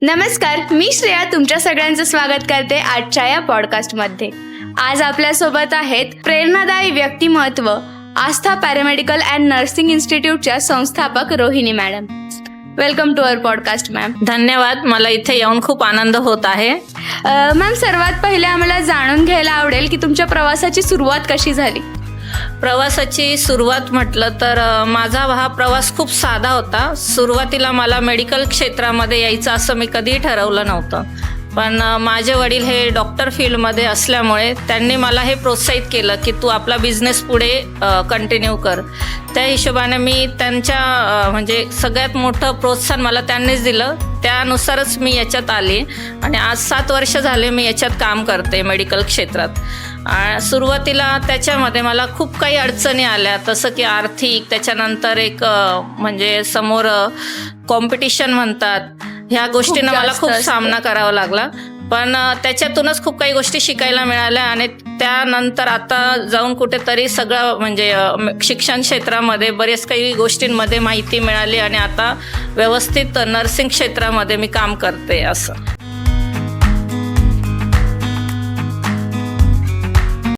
नमस्कार, मी श्रेया तुमच्या सगळ्यांचं स्वागत करते आजच्या या पॉडकास्टमध्ये. आज आपल्यासोबत आहेत प्रेरणादायी व्यक्तिमत्व, आस्था पॅरामेडिकल अँड नर्सिंग इन्स्टिट्यूटच्या संस्थापक Rohini madam. Welcome to our podcast ma'am. धन्यवाद. मला इथे येऊन खूप आनंद होत आहे. मॅम, सर्वात पहिले आम्हाला जाणून घ्यायला आवडेल की तुमच्या प्रवासाची सुरुवात कशी झाली. प्रवासाची सुरुवात म्हटलं तर माझा हा प्रवास खूप साधा होता. सुरुवातीला मला मेडिकल क्षेत्रामध्ये यायचं असं मी कधीही ठरवलं नव्हतं, पण माझे वडील हे डॉक्टर फील्डमध्ये असल्यामुळे त्यांनी मला हे प्रोत्साहित केलं की तू आपला बिझनेस पुढे कंटिन्यू कर. त्या हिशोबाने मी त्यांच्या म्हणजे सगळ्यात मोठं प्रोत्साहन मला त्यांनीच दिलं. त्यानुसारच मी याच्यात आले आणि आज 7 वर्ष झाले मी याच्यात काम करते मेडिकल क्षेत्रात. सुरुवातीला त्याच्यामध्ये मला खूप काही अडचणी आल्या, तसं की आर्थिक, त्याच्यानंतर एक म्हणजे समोर कॉम्पिटिशन म्हणतात, ह्या गोष्टींना मला खूप सामना करावा लागला. पण त्याच्यातूनच खूप काही गोष्टी शिकायला मिळाल्या आणि त्यानंतर आता जाऊन कुठेतरी सगळं म्हणजे शिक्षण क्षेत्रामध्ये बरेच काही गोष्टींमध्ये माहिती मिळाली आणि आता व्यवस्थित नर्सिंग क्षेत्रामध्ये मी काम करते. असं